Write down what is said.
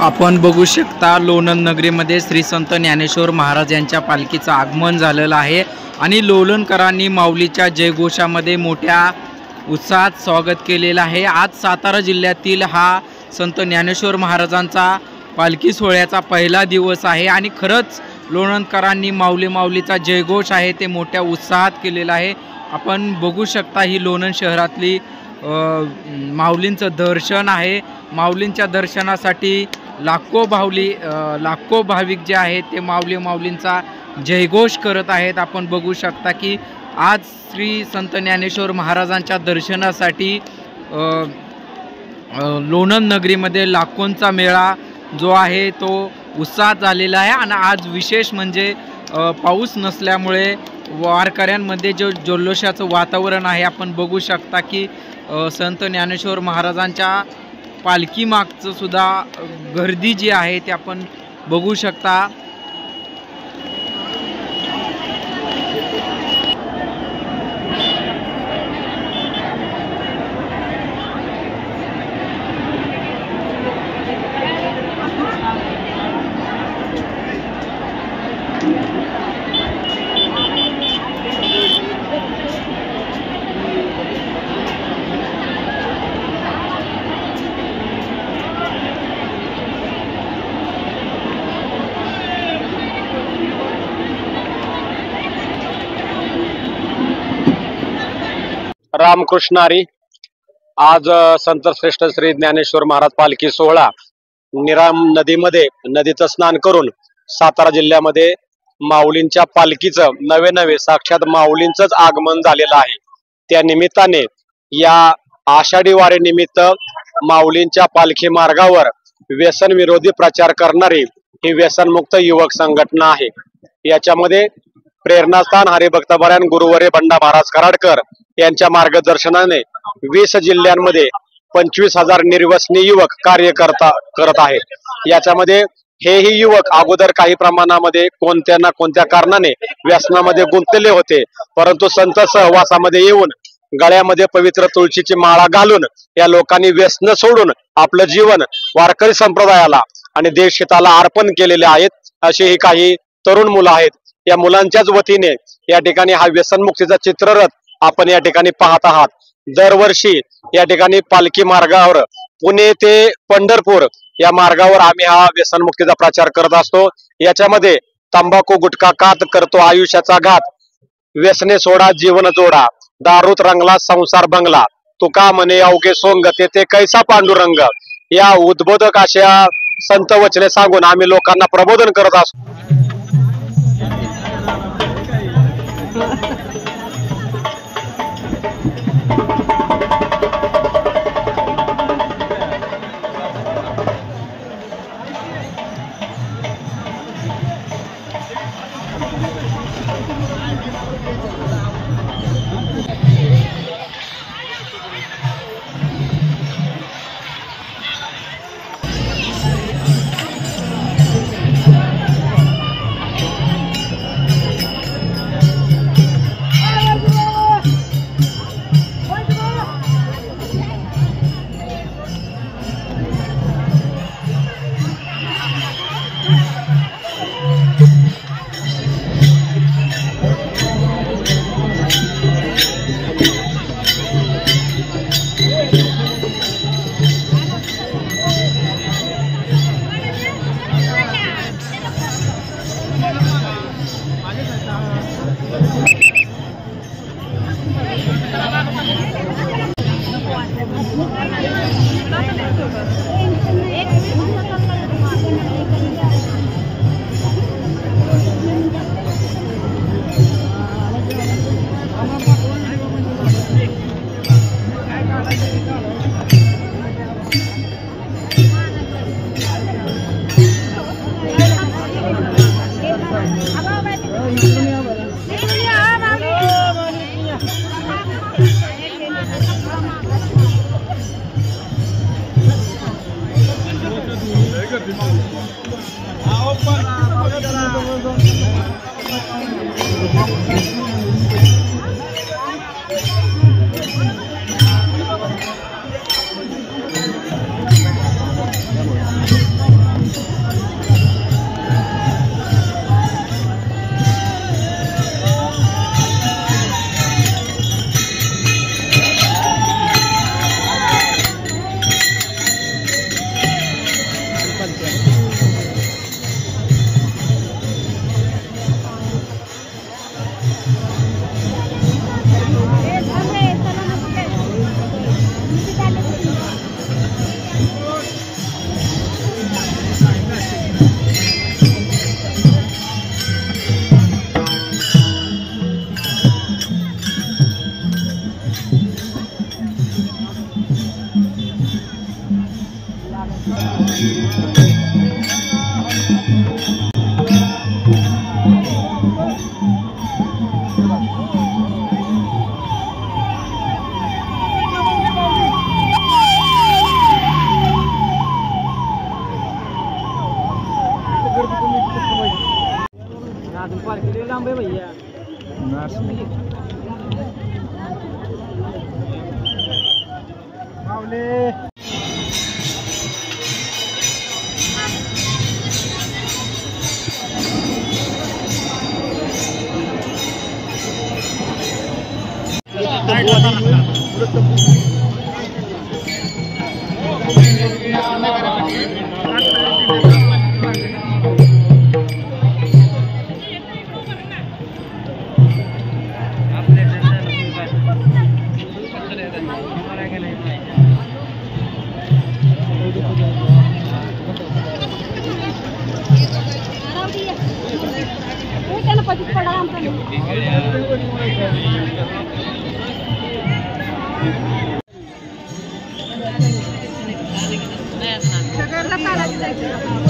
आपण बघू शकता लोणंद नगरीमध्ये श्री संत ज्ञानेश्वर महाराज यांच्या पालखीचं आगमन झालेलं आहे आणि लोणंदकरांनी माऊलीच्या जयघोषामध्ये मोठ्या उत्साहात स्वागत केलेलं आहे। आज सातारा जिल्ह्यातील हा संत ज्ञानेश्वर महाराजांचा पालखी सोहळ्याचा पहिला दिवस आहे आणि खरंच लोणंदकरांनी माऊलीचा जयघोष आहे ते मोठ्या उत्साहात केलेला आहे। आपण बघू शकता ही लोणंद शहरातली माऊलींचं दर्शन आहे। माऊलींच्या दर्शनासाठी लाखो भाविक जे आहेत ते माऊलींचा जयघोष करत आहेत। आपण बघू शकता की आज श्री संत ज्ञानेश्वर महाराजांच्या दर्शनासाठी लोणंद नगरीमध्ये लाखोंचा मेळा जो आहे तो उत्साहात झालेला आहे आणि आज विशेष म्हणजे पाऊस नसल्यामुळे वारकऱ्यांमध्ये जो जल्लोषाचं वातावरण आहे। आपण बघू शकता की संत ज्ञानेश्वर महाराजांच्या पालखी मागचं सुद्धा गर्दी जी आहे ते आपण बघू शकता। रामकृष्ण हरी। आज संत श्रेष्ठ श्री ज्ञानेश्वर महाराज पालखी सोहळा निराम नदीमध्ये नदीचं स्नान करून सातारा जिल्ह्यामध्ये माऊलींच्या पालखीचं नवे साक्षात माऊलींचंच आगमन झालेलं आहे। त्या निमित्ताने या आषाढी वारी निमित्त माऊलींच्या पालखी मार्गावर व्यसन विरोधी प्रचार करणारी ही व्यसनमुक्त युवक संघटना आहे। याच्यामध्ये प्रेरणास्थान हरिभक्तपरायण गुरुवर्य बंडा महाराज कराडकर यांच्या मार्गदर्शनाने 20 जिल्ह्यांमध्ये 25,000 निर्व्यसनी युवक कार्य करत आहेत। याच्यामध्ये हेही युवक अगोदर काही प्रमाणामध्ये कोणत्या ना कोणत्या कारणाने व्यसनामध्ये गुंतलेले होते, परंतु संत सहवासामध्ये येऊन गळ्यामध्ये पवित्र तुळशीची माळा घालून या लोकांनी व्यसन सोडून आपलं जीवन वारकरी संप्रदायाला आणि देशहिताला अर्पण केलेले आहेत। अशी ही काही तरुण मुलं आहेत। या मुलांच्याच वतीने या ठिकाणी हा व्यसनमुक्तीचा चित्ररथ आपण या ठिकाणी पाहत आहात। दरवर्षी या ठिकाणी पालखी मार्गावर पुणे ते पंढरपूर या मार्गावर आम्ही हा व्यसनमुक्तीचा प्रचार करत असतो। याच्यामध्ये तंबाखू गुटखा कात करतो आयुष्याचा घात, व्यसने सोडा जीवन जोडा, दारूत रंगला संसार बंगला, तुका म्हणे अवघे सोंग ते कैसा पांडुरंग, या उद्बोधक अशा संत वचने सांगून आम्ही लोकांना प्रबोधन करत असतो। अजून पालखी लांब आहे भैया. सगळ्यांना